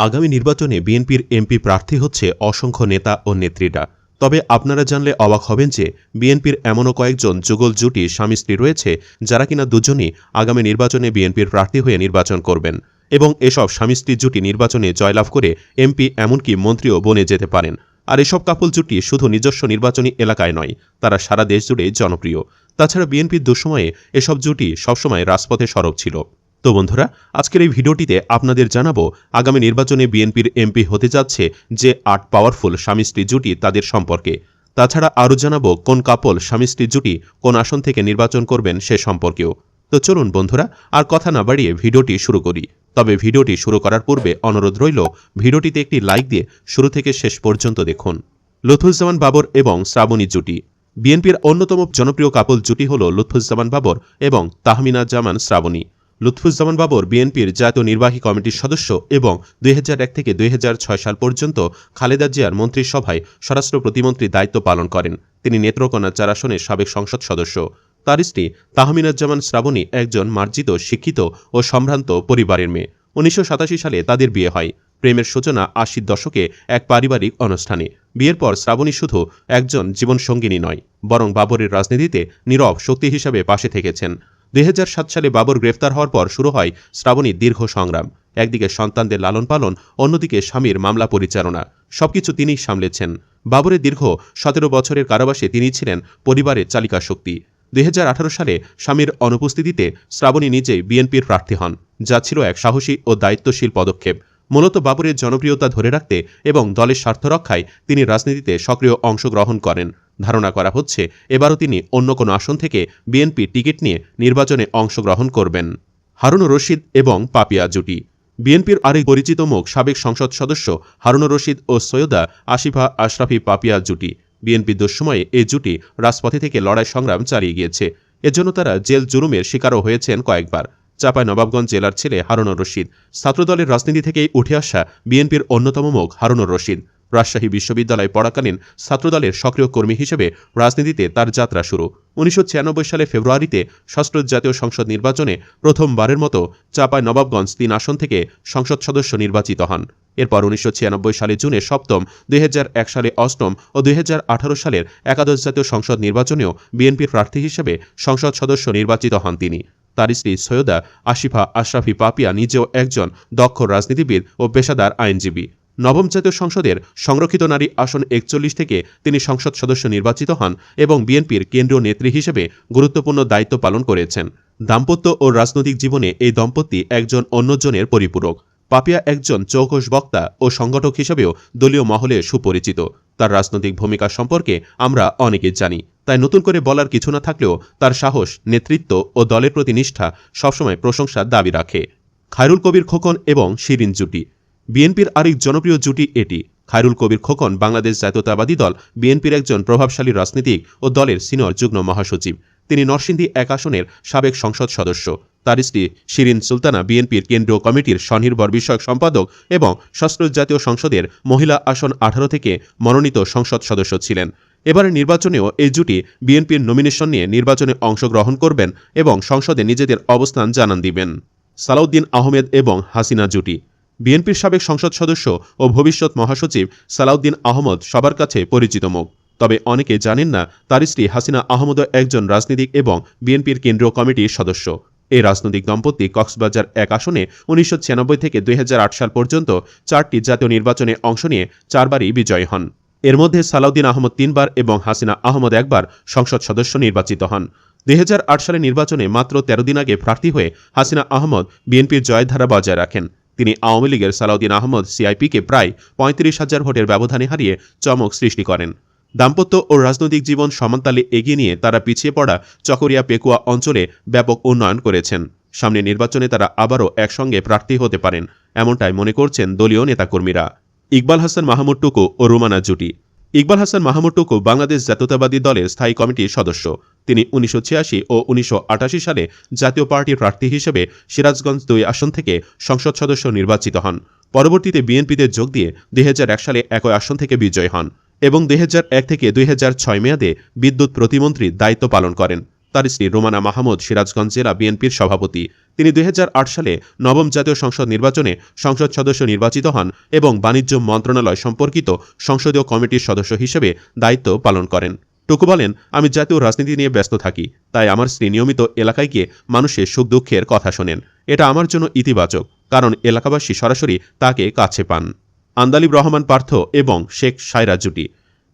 আগামী নির্বাচনে বিএনপির এমপি প্রার্থী হচ্ছে অসংখ্য নেতা ও নেত্রীরা। তবে আপনারা জানলে অবাক হবেন যে বিএনপির এমনও কয়েকজন যুগল জুটি স্বামী স্ত্রী রয়েছে যারা কিনা দুজনই আগামী নির্বাচনে বিএনপির প্রার্থী হয়ে নির্বাচন করবেন এবং এসব স্বামী স্ত্রী জুটি নির্বাচনে জয়লাভ করে এমপি এমনকি মন্ত্রীও বনে যেতে পারেন। আর এসব কাপল জুটি শুধু নিজস্ব নির্বাচনী এলাকায় নয়, তারা সারা দেশ জুড়ে জনপ্রিয়। তাছাড়া বিএনপির দুঃসময়ে এসব জুটি সবসময় রাজপথে সরব ছিল। তো বন্ধুরা, আজকের এই ভিডিওটিতে আপনাদের জানাবো আগামী নির্বাচনে বিএনপির এমপি হতে যাচ্ছে যে ৮ পাওয়ারফুল স্বামী স্ত্রী জুটি তাদের সম্পর্কে। তাছাড়া আরও জানাবো কোন কাপল স্বামী স্ত্রী জুটি কোন আসন থেকে নির্বাচন করবেন সে সম্পর্কেও। তো চলুন বন্ধুরা, আর কথা না বাড়িয়ে ভিডিওটি শুরু করি। তবে ভিডিওটি শুরু করার পূর্বে অনুরোধ রইল ভিডিওটিতে একটি লাইক দিয়ে শুরু থেকে শেষ পর্যন্ত দেখুন। লুৎফুজ্জামান বাবর এবং শ্রাবণী জুটি। বিএনপির অন্যতম জনপ্রিয় কাপল জুটি হল লুৎফুজ্জামান বাবর এবং তাহমিনা জামান শ্রাবণী। লুৎফুজ্জামান বাবর বিএনপির জাতীয় নির্বাহী কমিটির সদস্য এবং ২০০১ থেকে ২০০৬ সাল পর্যন্ত খালেদা জিয়ার মন্ত্রিসভায় স্বরাষ্ট্র প্রতিমন্ত্রীর দায়িত্ব পালন করেন। তিনি নেত্রকোনা ৪ আসনের সাবেক সংসদ সদস্য। তার স্ত্রী তাহমিনা জামান শ্রাবণী একজন মার্জিত, শিক্ষিত ও সম্ভ্রান্ত পরিবারের মেয়ে। ১৯৮৭ সালে তাদের বিয়ে হয়। প্রেমের সূচনা ৮০ দশকে এক পারিবারিক অনুষ্ঠানে। বিয়ের পর শ্রাবণী শুধু একজন জীবনসঙ্গিনী নয়, বরং বাবরের রাজনীতিতে নীরব শক্তি হিসাবে পাশে থেকেছেন। ২০০৭ সালে বাবর গ্রেফতার হওয়ার পর শুরু হয় শ্রাবণীর দীর্ঘ সংগ্রাম। একদিকে সন্তানদের লালন পালন, অন্যদিকে স্বামীর মামলা পরিচালনা, সবকিছু তিনিই সামলেছেন। বাবরের দীর্ঘ ১৭ বছরের কারাবাসে তিনি ছিলেন পরিবারের চালিকা শক্তি। ২০১৮ সালে স্বামীর অনুপস্থিতিতে শ্রাবণী নিজেই বিএনপির প্রার্থী হন, যা ছিল এক সাহসী ও দায়িত্বশীল পদক্ষেপ। মূলত বাবরের জনপ্রিয়তা ধরে রাখতে এবং দলের স্বার্থ রক্ষায় তিনি রাজনীতিতে সক্রিয় অংশগ্রহণ করেন। ধারণা করা হচ্ছে এবারও তিনি অন্য কোনো আসন থেকে বিএনপি টিকিট নিয়ে নির্বাচনে অংশগ্রহণ করবেন। হারুনুর রশিদ এবং পাপিয়া জুটি। বিএনপির আরেক পরিচিত মুখ সাবেক সংসদ সদস্য হারুনুর রশিদ ও সৈয়দা আসিফা আশরাফি পাপিয়া জুটি। বিএনপির দুঃসময়ে এই জুটি রাজপথে থেকে লড়াই সংগ্রাম চালিয়ে গিয়েছে। এজন্য তারা জেল জুলুমের শিকারও হয়েছেন কয়েকবার। চাঁপাইনবাবগঞ্জ জেলার ছেলে হারুনুর রশিদ। ছাত্রদলের রাজনীতি থেকেই উঠে আসা বিএনপির অন্যতম মুখ হারুনুর রশিদ। রাজশাহী বিশ্ববিদ্যালয়ে পড়াকালীন ছাত্রদলের সক্রিয় কর্মী হিসেবে রাজনীতিতে তার যাত্রা শুরু। ১৯৯৬ সালে ফেব্রুয়ারিতে ষষ্ঠ জাতীয় সংসদ নির্বাচনে প্রথমবারের মতো চাঁপাইনবাবগঞ্জ ৩ আসন থেকে সংসদ সদস্য নির্বাচিত হন। এরপর ১৯৯৬ সালে জুনে সপ্তম, ২০০১ সালে অষ্টম ও ২০১৮ সালের একাদশ জাতীয় সংসদ নির্বাচনেও বিএনপির প্রার্থী হিসেবে সংসদ সদস্য নির্বাচিত হন তিনি। তার স্ত্রী সৈয়দা আসিফা আশরাফি পাপিয়া নিজেও একজন দক্ষ রাজনীতিবিদ ও পেশাদার আইনজীবী। নবম জাতীয় সংসদের সংরক্ষিত নারী আসন ৪১ থেকে তিনি সংসদ সদস্য নির্বাচিত হন এবং বিএনপির কেন্দ্রীয় নেত্রী হিসেবে গুরুত্বপূর্ণ দায়িত্ব পালন করেছেন। দাম্পত্য ও রাজনৈতিক জীবনে এই দম্পতি একজন অন্যজনের পরিপূরক। পাপিয়া একজন চৌকস বক্তা ও সংগঠক হিসেবেও দলীয় মহলে সুপরিচিত। তার রাজনৈতিক ভূমিকা সম্পর্কে আমরা অনেকেই জানি, তাই নতুন করে বলার কিছু না থাকলেও তার সাহস, নেতৃত্ব ও দলের প্রতি নিষ্ঠা সবসময় প্রশংসার দাবি রাখে। খায়রুল কবির খোকন এবং শিরিন জুটি। বিএনপির আরেক জনপ্রিয় জুটি এটি। খায়রুল কবির খোকন বাংলাদেশ জাতীয়তাবাদী দল বিএনপির একজন প্রভাবশালী রাজনীতিক ও দলের সিনিয়র যুগ্ম মহাসচিব। তিনি নরসিংদী ১ আসনের সাবেক সংসদ সদস্য। তার স্ত্রী শিরিন সুলতানা বিএনপির কেন্দ্রীয় কমিটির স্বনির্ভর বিষয়ক সম্পাদক এবং ষষ্ঠ জাতীয় সংসদের মহিলা আসন ১৮ থেকে মনোনীত সংসদ সদস্য ছিলেন। এবারের নির্বাচনেও এই জুটি বিএনপির নমিনেশন নিয়ে নির্বাচনে অংশগ্রহণ করবেন এবং সংসদে নিজেদের অবস্থান জানান দিবেন। সালাউদ্দিন আহমেদ এবং হাসিনা জুটি। বিএনপির সাবেক সংসদ সদস্য ও ভবিষ্যৎ মহাসচিব সালাউদ্দিন আহমদ সবার কাছে পরিচিত মুখ। তবে অনেকে জানেন না তার স্ত্রী হাসিনা আহমদও একজন রাজনীতিক এবং বিএনপির কেন্দ্রীয় কমিটির সদস্য। এই রাজনৈতিক দম্পতি কক্সবাজার ১ আসনে ১৯৯৬ থেকে ২০০৮ সাল পর্যন্ত ৪টি জাতীয় নির্বাচনে অংশ নিয়ে ৪বারই বিজয়ী হন। এর মধ্যে সালাউদ্দিন আহমদ ৩বার এবং হাসিনা আহমদ ১বার সংসদ সদস্য নির্বাচিত হন। ২০০৮ সালের নির্বাচনে মাত্র ১৩ দিন আগে প্রার্থী হয়ে হাসিনা আহমদ বিএনপির জয়ধারা বজায় রাখেন। তিনি আওয়ামী লীগের সালাউদ্দিন আহমদ সিআইপিকে প্রায় ৩৫,০০০ ভোটের ব্যবধানে হারিয়ে চমক সৃষ্টি করেন। দাম্পত্য ও রাজনৈতিক জীবন সমানতালে এগিয়ে নিয়ে তারা পিছিয়ে পড়া চকরিয়া পেকুয়া অঞ্চলে ব্যাপক উন্নয়ন করেছেন। সামনে নির্বাচনে তারা আবারও একসঙ্গে প্রার্থী হতে পারেন, এমনটাই মনে করছেন দলীয় নেতাকর্মীরা। ইকবাল হাসান মাহমুদ টুকু ও রুমানা জুটি। ইকবাল হাসান মাহমুদ টুকু বাংলাদেশ জাতীয়তাবাদী দলের স্থায়ী কমিটির সদস্য। তিনি ১৯৮৬ ও ১৯৮৮ সালে জাতীয় পার্টির প্রার্থী হিসেবে সিরাজগঞ্জ ২ আসন থেকে সংসদ সদস্য নির্বাচিত হন। পরবর্তীতে বিএনপিতে যোগ দিয়ে ২০০১ সালে একই আসন থেকে বিজয়ী হন এবং ২০০১ থেকে ২০০৬ মেয়াদে বিদ্যুৎ প্রতিমন্ত্রীর দায়িত্ব পালন করেন। তার স্ত্রী রোমানা মাহমুদ সিরাজগঞ্জ জেলা বিএনপির সভাপতি। তিনি 2008 সালে নবম জাতীয় সংসদ নির্বাচনে সংসদ সদস্য নির্বাচিত হন এবং বাণিজ্য মন্ত্রণালয় সম্পর্কিত সংসদীয় কমিটির সদস্য হিসেবে দায়িত্ব পালন করেন। টুকু বলেন, আমি জাতীয় রাজনীতি নিয়ে ব্যস্ত থাকি, তাই আমার স্ত্রী নিয়মিত এলাকায় গিয়ে মানুষের সুখ দুঃখের কথা শোনেন। এটা আমার জন্য ইতিবাচক, কারণ এলাকাবাসী সরাসরি তাকে কাছে পান। আন্দালিব রহমান পার্থ এবং শেখ সায়রা জুটি।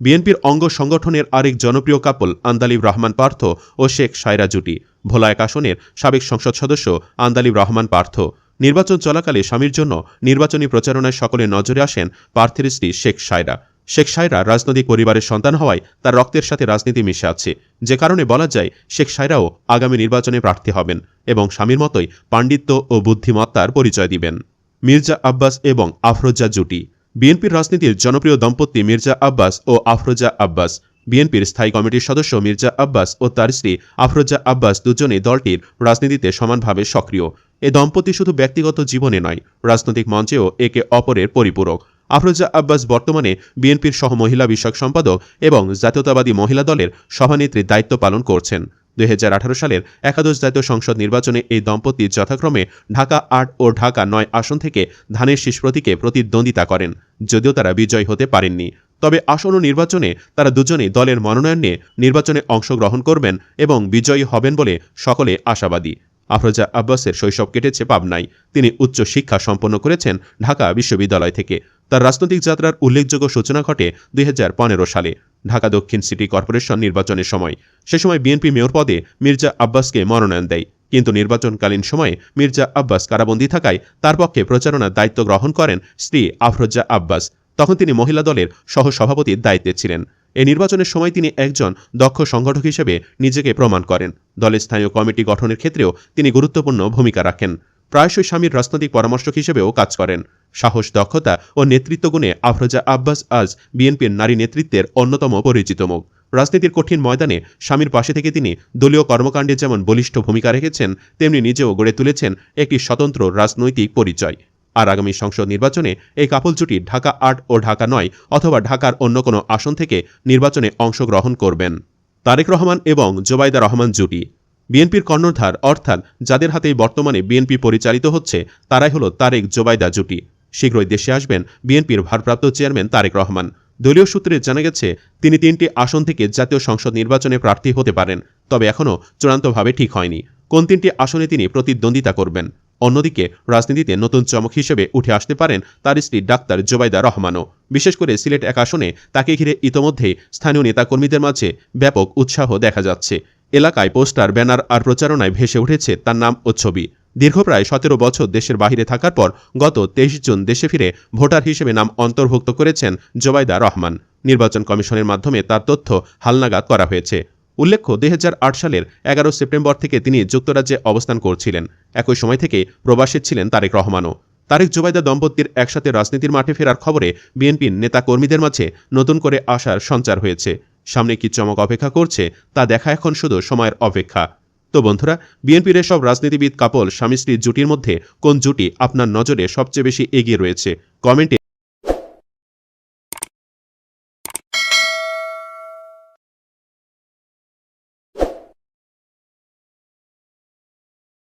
বিএনপির অঙ্গ সংগঠনের আরেক জনপ্রিয় কাপল আন্দালিব রহমান পার্থ ও শেখ সায়রা জুটি। ভোলা 1 আসনের সাবেক সংসদ সদস্য আন্দালিব রহমান পার্থ। নির্বাচন চলাকালে স্বামীর জন্য নির্বাচনী প্রচারণায় সকলের নজরে আসেন পার্থের স্ত্রী শেখ সায়রা। শেখ সায়রা রাজনৈতিক পরিবারের সন্তান হওয়ায় তার রক্তের সাথে রাজনীতি মিশে আছে, যে কারণে বলা যায় শেখ সায়রাও আগামী নির্বাচনে প্রার্থী হবেন এবং স্বামীর মতোই পাণ্ডিত্য ও বুদ্ধিমত্তার পরিচয় দিবেন। মির্জা আব্বাস এবং আফরোজা জুটি। বিএনপির রাজনীতির জনপ্রিয় দম্পতি মির্জা আব্বাস ও আফরোজা আব্বাস। বিএনপির স্থায়ী কমিটির সদস্য মির্জা আব্বাস ও তার স্ত্রী আফরোজা আব্বাস দুজনেই দলটির রাজনীতিতে সমানভাবে সক্রিয়। এ দম্পতি শুধু ব্যক্তিগত জীবনে নয়, রাজনৈতিক মঞ্চেও একে অপরের পরিপূরক। আফরোজা আব্বাস বর্তমানে বিএনপির সহ মহিলা বিষয়ক সম্পাদক এবং জাতীয়তাবাদী মহিলা দলের সভানেত্রীর দায়িত্ব পালন করছেন। 2018 সালের একাদশ জাতীয় সংসদ নির্বাচনে এই দম্পতি যথাক্রমে ঢাকা 8 ও ঢাকা 9 আসন থেকে ধানের শীষ প্রতীকে প্রতিদ্বন্দ্বিতা করেন, যদিও তারা বিজয়ী হতে পারেননি। তবে আসন্ন নির্বাচনে তারা দুজনেই দলের মনোনয়ন নিয়ে নির্বাচনে অংশগ্রহণ করবেন এবং বিজয়ী হবেন বলে সকলে আশাবাদী। আফরোজা আব্বাসের শৈশব কেটেছে পাবনায়। তিনি উচ্চ শিক্ষা সম্পন্ন করেছেন ঢাকা বিশ্ববিদ্যালয় থেকে। তার রাজনৈতিক যাত্রার উল্লেখযোগ্য সূচনা ঘটে 2015 সালে ঢাকা দক্ষিণ সিটি কর্পোরেশন নির্বাচনের সময়। সে সময় বিএনপি মেয়র পদে মির্জা আব্বাসকে মনোনয়ন দেয়, কিন্তু নির্বাচনকালীন সময়ে মির্জা আব্বাস কারাবন্দী থাকায় তার পক্ষে প্রচারণার দায়িত্ব গ্রহণ করেন স্ত্রী আফরোজা আব্বাস। তখন তিনি মহিলা দলের সহসভাপতির দায়িত্বে ছিলেন। এই নির্বাচনের সময় তিনি একজন দক্ষ সংগঠক হিসেবে নিজেকে প্রমাণ করেন। দলের স্থানীয় কমিটি গঠনের ক্ষেত্রেও তিনি গুরুত্বপূর্ণ ভূমিকা রাখেন। প্রায়শই স্বামীর রাজনৈতিক পরামর্শক হিসেবেও কাজ করেন। সাহস, দক্ষতা ও নেতৃত্ব গুণে আফরোজা আব্বাস আজ বিএনপির নারী নেতৃত্বের অন্যতম পরিচিত মুখ। রাজনীতির কঠিন ময়দানে স্বামীর পাশে থেকে তিনি দলীয় কর্মকাণ্ডে যেমন বলিষ্ঠ ভূমিকা রেখেছেন, তেমনি নিজেও গড়ে তুলেছেন একটি স্বতন্ত্র রাজনৈতিক পরিচয়। আর আগামী সংসদ নির্বাচনে এই কাপল জুটি ঢাকা 8 ও ঢাকা 9 অথবা ঢাকার অন্য কোনো আসন থেকে নির্বাচনে অংশগ্রহণ করবেন। তারেক রহমান এবং জোবাইদা রহমান জুটি। বিএনপির কর্ণধার অর্থাৎ যাদের হাতেই বর্তমানে বিএনপি পরিচালিত হচ্ছে, তারাই হলো তারেক জোবাইদা জুটি। শীঘ্রই দেশে আসবেন বিএনপির ভারপ্রাপ্ত চেয়ারম্যান তারেক রহমান। দলীয় সূত্রে জানা গেছে তিনি 3টি আসন থেকে জাতীয় সংসদ নির্বাচনে প্রার্থী হতে পারেন, তবে এখনও চূড়ান্তভাবে ঠিক হয়নি কোন 3টি আসনে তিনি প্রতিদ্বন্দ্বিতা করবেন। অন্যদিকে রাজনীতিতে নতুন চমক হিসেবে উঠে আসতে পারেন তার স্ত্রী ডাক্তার জোবাইদা রহমানও। বিশেষ করে সিলেট 1 আসনে তাকে ঘিরে ইতোমধ্যেই স্থানীয় নেতাকর্মীদের মাঝে ব্যাপক উৎসাহ দেখা যাচ্ছে। এলাকায় পোস্টার, ব্যানার আর প্রচারণায় ভেসে উঠেছে তার নাম ও ছবি। দীর্ঘ প্রায় 17 বছর দেশের বাইরে থাকার পর গত 23 জুন দেশে ফিরে ভোটার হিসেবে নাম অন্তর্ভুক্ত করেছেন জোবাইদা রহমান। নির্বাচন কমিশনের মাধ্যমে তার তথ্য হালনাগাদ করা হয়েছে। উল্লেখ্য, 2008 সালের 11 সেপ্টেম্বর থেকে তিনি যুক্তরাজ্যে অবস্থান করছিলেন। একই সময় থেকে প্রবাসী ছিলেন তারেক রহমানও। তারেক জোবাইদা দম্পতির একসাথে রাজনীতির মাঠে ফেরার খবরে বিএনপির নেতাকর্মীদের মাঝে নতুন করে আশার সঞ্চার হয়েছে। সামনে কি চমক অপেক্ষা করছে তা দেখা এখন শুধু সময়ের অপেক্ষা। তো বন্ধুরা, বিএনপির এসব রাজনীতিবিদ কাপল স্বামী স্ত্রী জুটির মধ্যে কোন জুটি আপনার নজরে সবচেয়ে বেশি এগিয়ে রয়েছে? কমেন্টে